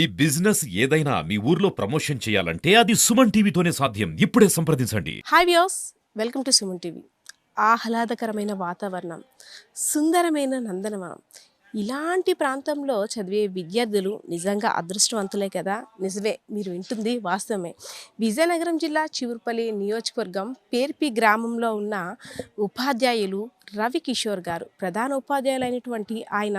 ఈ బిజినెస్ ఏదైనా మీ ఊర్లో ప్రమోషన్ చేయాలంటే అది సుమన్ టీవీతోనే సాధ్యం. ఇప్పుడే సంప్రదించండి. Hi views, welcome to Suman TV. ఆహ్లాదకరమైన వాతావరణం, సుందరమైన నందనవనం, ఇలాంటి ప్రాంతంలో చదివే విద్యార్థులు నిజంగా అదృష్టవంతులే కదా. నిజమే, మీరు వింటుంది వాస్తవమే. విజయనగరం జిల్లా చివురుపల్లి నియోజకవర్గం పేర్పి గ్రామంలో ఉన్న ఉపాధ్యాయులు రవి కిషోర్ గారు, ప్రధాన ఉపాధ్యాయులైనటువంటి ఆయన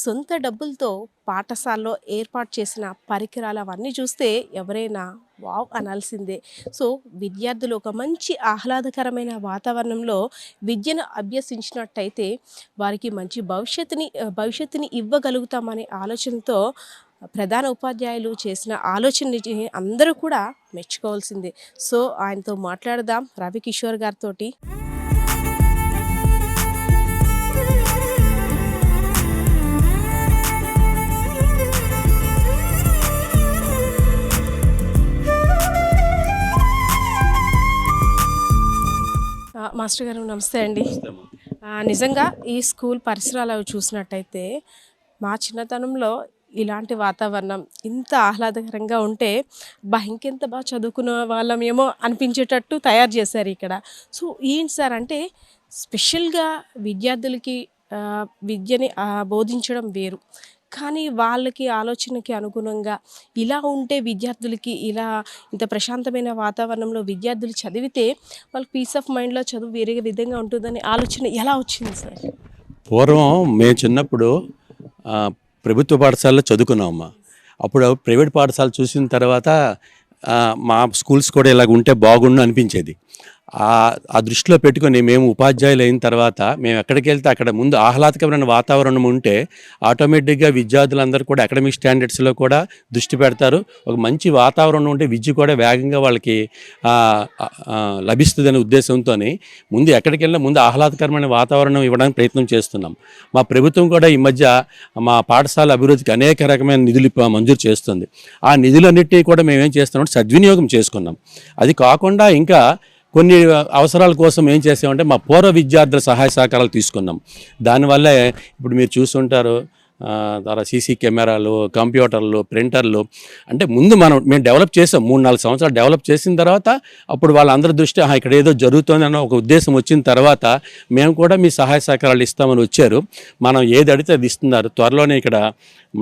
సొంత డబ్బులతో పాఠశాలలో ఏర్పాటు చేసిన పరికరాలు అవన్నీ చూస్తే ఎవరైనా వావ్ అనాల్సిందే. సో విద్యార్థులు ఒక మంచి ఆహ్లాదకరమైన వాతావరణంలో విద్యను అభ్యసించినట్టయితే వారికి మంచి భవిష్యత్తుని ఇవ్వగలుగుతామనే ఆలోచనతో ప్రధాన ఉపాధ్యాయులు చేసిన ఆలోచనని అందరూ కూడా మెచ్చుకోవాల్సిందే. సో ఆయనతో మాట్లాడదాం, రవి కిషోర్ గారితో. మాస్టర్ గారు నమస్తే అండి. నిజంగా ఈ స్కూల్ పరిసరాలు అవి చూసినట్టయితే మా చిన్నతనంలో ఇలాంటి వాతావరణం ఇంత ఆహ్లాదకరంగా ఉంటే ఇంకెంత బాగా చదువుకున్న వాళ్ళమేమో అనిపించేటట్టు తయారు చేశారు ఇక్కడ. సో ఏంటి సార్ అంటే స్పెషల్గా విద్యార్థులకి విద్యని బోధించడం వేరు, కానీ వాళ్ళకి ఆలోచనకి అనుగుణంగా ఇలా ఉంటే విద్యార్థులకి ఇలా ఇంత ప్రశాంతమైన వాతావరణంలో విద్యార్థులు చదివితే వాళ్ళకి పీస్ ఆఫ్ మైండ్లో చదువు వేరే విధంగా ఉంటుందని ఆలోచన ఎలా వచ్చింది సార్? పూర్వం మేము చిన్నప్పుడు ప్రభుత్వ పాఠశాలలో చదువుకున్నామమ్మా. అప్పుడు ప్రైవేట్ పాఠశాల చూసిన తర్వాత మా స్కూల్స్ కూడా ఇలాగ ఉంటే బాగుండు అనిపించేది. ఆ దృష్టిలో పెట్టుకొని మేము ఉపాధ్యాయులు అయిన తర్వాత మేము ఎక్కడికి వెళ్తే అక్కడ ముందు ఆహ్లాదకరమైన వాతావరణం ఉంటే ఆటోమేటిక్గా విద్యార్థులందరూ కూడా అకాడమిక్ స్టాండర్డ్స్లో కూడా దృష్టి పెడతారు. ఒక మంచి వాతావరణం ఉంటే విద్య కూడా వేగంగా వాళ్ళకి లభిస్తుందనే ఉద్దేశంతో ముందు ఎక్కడికి వెళ్ళినా ముందు ఆహ్లాదకరమైన వాతావరణం ఇవ్వడానికి ప్రయత్నం చేస్తున్నాం. మా ప్రభుత్వం కూడా ఈ మధ్య మా పాఠశాల అభివృద్ధికి అనేక రకమైన నిధులు మంజూరు చేస్తుంది. ఆ నిధులన్నింటినీ కూడా మేమేం చేస్తున్నాం, సద్వినియోగం చేసుకున్నాం. అది కాకుండా ఇంకా కొన్ని అవసరాల కోసం ఏం చేసామంటే మా పూర్వ విద్యార్థుల సహాయ సహకారాలు తీసుకున్నాం. దానివల్లే ఇప్పుడు మీరు చూస్తుంటారు తర్వాత సీసీ కెమెరాలు, కంప్యూటర్లు, ప్రింటర్లు. అంటే ముందు మేము డెవలప్ చేసాం, 3-4 సంవత్సరాలు డెవలప్ చేసిన తర్వాత అప్పుడు వాళ్ళందరి దృష్టి ఇక్కడ ఏదో జరుగుతుందన్న ఒక ఉద్దేశం వచ్చిన తర్వాత మేము కూడా మీ సహాయ సహకారాలు ఇస్తామని వచ్చారు. మనం ఏది అడిగితే అది ఇస్తున్నారు. త్వరలోనే ఇక్కడ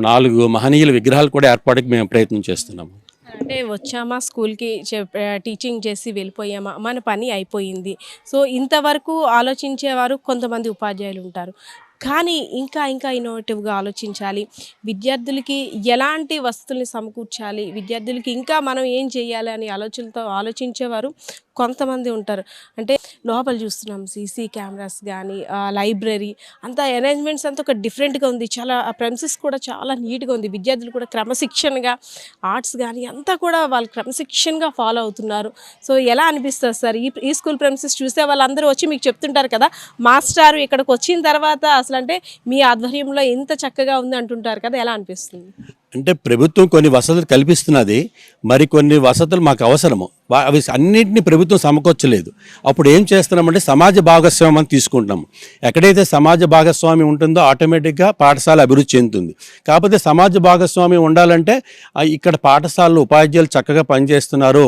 4 మహనీయుల విగ్రహాలు కూడా ఏర్పాటుకి మేము ప్రయత్నం చేస్తున్నాము. అంటే వచ్చామా స్కూల్కి టీచింగ్ చేసి వెళ్ళిపోయామా, మన పని అయిపోయింది. సో ఇంతవరకు ఆలోచించేవారు కొంతమంది ఉపాధ్యాయులు ఉంటారు, కానీ ఇంకా ఇన్నోవేటివ్గా ఆలోచించాలి, విద్యార్థులకి ఎలాంటి వసతుల్ని సమకూర్చాలి, విద్యార్థులకి ఇంకా మనం ఏం చేయాలి అని ఆలోచించేవారు కొంతమంది ఉంటారు. అంటే లోపల చూస్తున్నాం సీసీ కెమెరాస్ కానీ లైబ్రరీ అంతా అరేంజ్మెంట్స్ అంతా ఒక డిఫరెంట్గా ఉంది. చాలా ప్రెమిసెస్ కూడా చాలా నీట్గా ఉంది. విద్యార్థులు కూడా క్రమశిక్షణగా ఆర్ట్స్ కానీ అంతా కూడా వాళ్ళు క్రమశిక్షణగా ఫాలో అవుతున్నారు. సో ఎలా అనిపిస్తుంది సార్ ఈ స్కూల్ ప్రెమిసెస్ చూస్తే? వాళ్ళందరూ వచ్చి మీకు చెప్తుంటారు కదా, మాస్టారు ఇక్కడికి వచ్చిన తర్వాత అసలు అంటే మీ ఆధ్వర్యంలో ఎంత చక్కగా ఉంది అంటుంటారు కదా, ఎలా అనిపిస్తుంది? అంటే ప్రభుత్వం కొన్ని వసతులు కల్పిస్తున్నది, మరి కొన్ని వసతులు మాకు అవసరము. అవి అన్నింటినీ ప్రభుత్వం సమకూర్చలేదు. అప్పుడు ఏం చేస్తున్నామంటే సమాజ భాగస్వామ్యం అని తీసుకుంటున్నాము. ఎక్కడైతే సమాజ భాగస్వామ్యం ఉంటుందో ఆటోమేటిక్గా పాఠశాల అభివృద్ధి చెందుతుంది. కాకపోతే సమాజ భాగస్వామ్యం ఉండాలంటే ఇక్కడ పాఠశాలలో ఉపాధ్యాయులు చక్కగా పనిచేస్తున్నారు,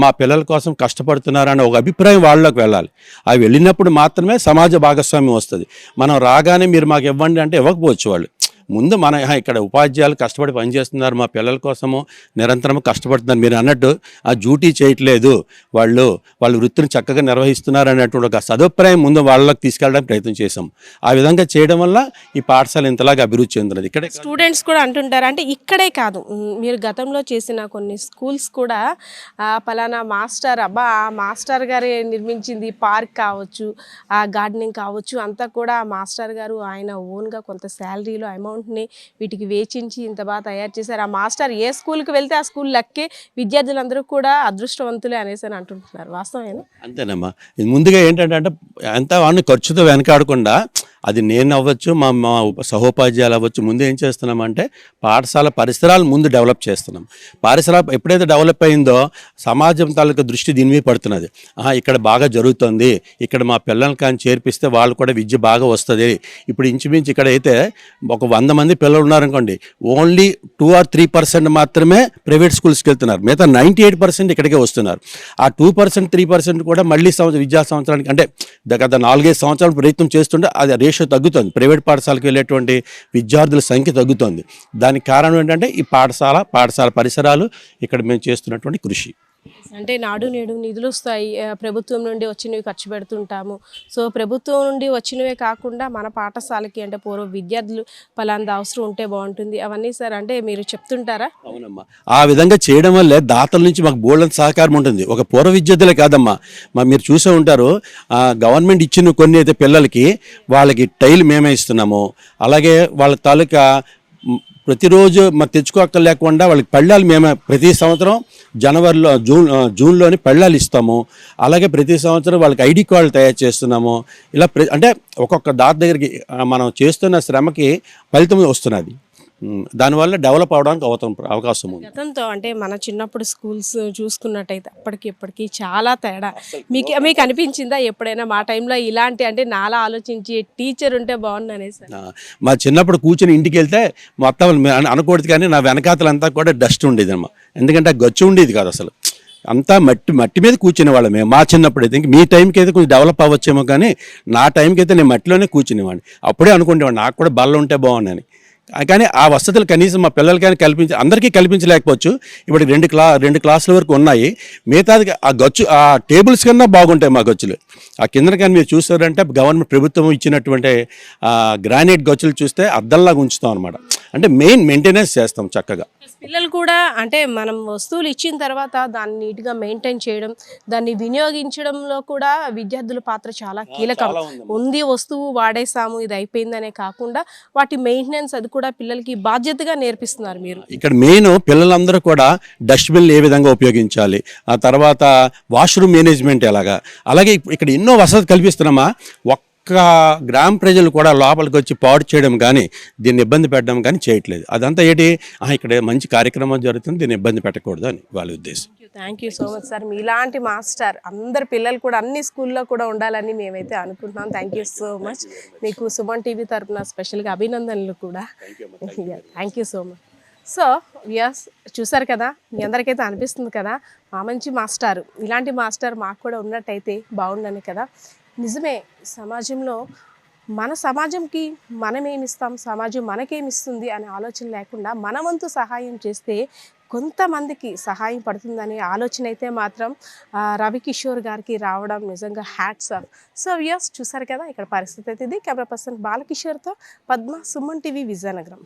మా పిల్లల కోసం కష్టపడుతున్నారు అనే ఒక అభిప్రాయం వాళ్ళలోకి వెళ్ళాలి. అవి వెళ్ళినప్పుడు మాత్రమే సమాజ భాగస్వామ్యం వస్తుంది. మనం రాగానే మీరు మాకు ఇవ్వండి అంటే ఇవ్వకపోవచ్చు. వాళ్ళు ముందు మన ఇక్కడ ఉపాధ్యాయులు కష్టపడి పనిచేస్తున్నారు, మా పిల్లల కోసము నిరంతరం కష్టపడుతున్నారు, మీరు అన్నట్టు ఆ డ్యూటీ చేయట్లేదు, వాళ్ళు వృత్తిని చక్కగా నిర్వహిస్తున్నారు అనేటువంటి ఒక సదుపాయం ముందు వాళ్ళకి తీసుకెళ్ళడానికి ప్రయత్నం చేశాం. ఆ విధంగా చేయడం వల్ల ఈ పాఠశాల ఇంతలాగా అభివృద్ధి చెందినది. ఇక్కడ స్టూడెంట్స్ కూడా అంటుంటారు, అంటే ఇక్కడే కాదు, మీరు గతంలో చేసిన కొన్ని స్కూల్స్ కూడా పలానా మాస్టర్ ఆ మాస్టర్ గారే నిర్మించింది పార్క్ కావచ్చు, ఆ గార్డెనింగ్ కావచ్చు, అంతా కూడా మాస్టర్ గారు ఆయన ఓన్గా కొంత శాలరీలో అమౌంట్ని వీటికి వేచించి ఇంత బాగా తయారు చేశారు. ఆ మాస్టర్ ఏ స్కూల్కి వెళ్తే ఆ స్కూల్ లక్కే విద్యార్థులందరూ కూడా అదృష్టవంతులే అనేసి అని అంటుంటున్నారు. వాస్తవేనా? అంతేనమ్మా. ముందుగా ఏంటంటే అంతా వాడిని ఖర్చుతో వెనకాడకుండా అది నేను అవ్వచ్చు, మా మా సహోపాధ్యాయులు అవ్వచ్చు. ముందు ఏం చేస్తున్నామంటే పాఠశాల పరిసరాలు ముందు డెవలప్ చేస్తున్నాం. పరిసరాలు ఎప్పుడైతే డెవలప్ అయిందో సమాజం తాలూకా దృష్టి దీని మీద పడుతున్నది. ఇక్కడ బాగా జరుగుతుంది, ఇక్కడ మా పిల్లల్ని కానీ చేర్పిస్తే వాళ్ళు కూడా విద్య బాగా వస్తుంది. ఇప్పుడు ఇంచుమించు ఇక్కడ అయితే ఒక 100 మంది పిల్లలు ఉన్నారనుకోండి, ఓన్లీ 2 or 3% మాత్రమే ప్రైవేట్ స్కూల్స్కి వెళ్తున్నారు. మిగతా 98% ఇక్కడికే వస్తున్నారు. ఆ 2%, 3% కూడా మళ్ళీ విద్యా సంవత్సరానికి అంటే గత 4-5 సంవత్సరాలు ప్రయత్నం చేస్తుంటే అది రేషియో తగ్గుతుంది. ప్రైవేట్ పాఠశాలకు వెళ్ళేటువంటి విద్యార్థుల సంఖ్య తగ్గుతుంది. దానికి కారణం ఏంటంటే ఈ పాఠశాల పరిసరాలు, ఇక్కడ మేము చేస్తున్నటువంటి కృషి. అంటే నాడు నేడు నిధులు వస్తాయి, ప్రభుత్వం నుండి వచ్చినవి ఖర్చు పెడుతుంటాము. సో ప్రభుత్వం నుండి వచ్చినవే కాకుండా మన పాఠశాలకి అంటే పూర్వ విద్యార్థులు పలాంటి అవసరం ఉంటే బాగుంటుంది అవన్నీ సార్ అంటే మీరు చెప్తుంటారా? అవునమ్మా, ఆ విధంగా చేయడం వల్లే దాతల నుంచి మాకు బోల్డంత సహకారం ఉంటుంది. ఒక పూర్వ విద్యార్థులే కాదమ్మా, మీరు చూసే ఉంటారు గవర్నమెంట్ ఇచ్చిన కొన్ని అయితే పిల్లలకి వాళ్ళకి టైల్ మేమే ఇస్తున్నాము. అలాగే వాళ్ళ తాలూకా ప్రతిరోజు తెచ్చుకోక్కర్ లేకుండా వాళ్ళకి పళ్ళాలు మేమే ప్రతి సంవత్సరం జనవరిలో జూన్లోని పళ్ళాలు ఇస్తాము. అలాగే ప్రతి సంవత్సరం వాళ్ళకి ఐడి కార్డులు తయారు చేస్తున్నాము. ఇలా అంటే ఒక్కొక్క దాత దగ్గరికి మనం చేస్తున్న శ్రమకి ఫలితం వస్తున్నది. దానివల్ల డెవలప్ అవడానికి అవకాశం ఉంది. గతంతో అంటే మన చిన్నప్పుడు స్కూల్స్ చూసుకున్నట్టయితే అప్పటికి ఇప్పటికి చాలా తేడా మీకు అనిపించిందా ఎప్పుడైనా మా టైంలో ఇలాంటి అంటే నాలా ఆలోచించి టీచర్ ఉంటే బాగుండు అనేసి? మా చిన్నప్పుడు కూర్చొని ఇంటికి వెళ్తే మొత్తం అనకూడదు కానీ నా వెనకాతలంతా కూడా డస్ట్ ఉండేది అమ్మా. ఎందుకంటే గచ్చు ఉండేది కాదు అసలు, అంతా మట్టి మీద కూర్చునే వాళ్ళం మేము మా చిన్నప్పుడు అయితే. మీ టైంకి అయితే కొంచెం డెవలప్ అవ్వచ్చేమో కానీ నా టైంకి అయితే నేను మట్టిలోనే కూర్చునేవాడిని. అప్పుడే అనుకునేవాడిని నాకు కూడా బల్ల ఉంటే బాగుండని. కానీ ఆ వసతులు కనీసం మా పిల్లలకైనా అందరికీ కల్పించలేకపోవచ్చు. ఇప్పుడు 2 క్లాసుల వరకు ఉన్నాయి. మిగతాది ఆ టేబుల్స్ కన్నా బాగుంటాయి మా గచ్చులు. ఆ కింద కానీ మీరు చూసారంటే గవర్నమెంట్ ప్రభుత్వం ఇచ్చినటువంటి గ్రానైట్ గచ్చులు చూస్తే అద్దంలాగా ఉంచుతాం అనమాట. అంటే మెయింటెనెన్స్ చేస్తాం చక్కగా. పిల్లలు కూడా అంటే మనం వస్తువులు ఇచ్చిన తర్వాత దాన్ని నీట్గా మెయింటైన్ చేయడం, దాన్ని వినియోగించడంలో కూడా విద్యార్థుల పాత్ర చాలా కీలకం ఉంది. వస్తువు వాడేసాము ఇది అయిపోయిందనే కాకుండా వాటి మెయింటెనెన్స్ అది కూడా పిల్లలకి బాధ్యతగా నేర్పిస్తున్నారు మీరు. ఇక్కడ మెయిన్ పిల్లలందరూ కూడా డస్ట్బిన్లు ఏ విధంగా ఉపయోగించాలి, ఆ తర్వాత వాష్రూమ్ మేనేజ్మెంట్ ఎలాగా, అలాగే ఇక్కడ ఎన్నో వసతులు కల్పిస్తున్నామా. గ్రామ ప్రజలు కూడా లోపలికి వచ్చి పాడు చేయడం కానీ దీన్ని ఇబ్బంది పెట్టడం కానీ చేయట్లేదు. అదంతా ఇక్కడ మంచి కార్యక్రమం జరుగుతుంది, దీన్ని ఇబ్బంది పెట్టకూడదు అని వాళ్ళ ఉద్దేశం. Thank you so much sir. మీలాంటి మాస్టర్ అందరు పిల్లలు కూడా అన్ని స్కూల్లో కూడా ఉండాలని మేమైతే అనుకుంటున్నాం. Thank you so much. మీకు సుమన్ టీవీ తరఫున స్పెషల్గా అభినందనలు కూడా. Thank you so much. So yes, చూసారు కదా, మీ అందరికైతే అనిపిస్తుంది కదా మా మంచి మాస్టారు, ఇలాంటి మాస్టర్ మాకు కూడా ఉన్నట్టయితే బాగుండని కదా. నిజమే, సమాజంలో మన సమాజంకి మనమేమిస్తాం, సమాజం మనకేమిస్తుంది అనే ఆలోచన లేకుండా మన వంతు సహాయం చేస్తే కొంతమందికి సహాయం పడుతుందనే ఆలోచన అయితే మాత్రం రవికిషోర్ గారికి రావడం నిజంగా హ్యాట్స్ ఆఫ్. సో వ్యూయర్స్ చూసారు కదా ఇక్కడ పరిస్థితి అయితే ఇది. కెమెరా పర్సన్ బాలకిషోర్తో పద్మ, సుమన్ టీవీ, విజయనగరం.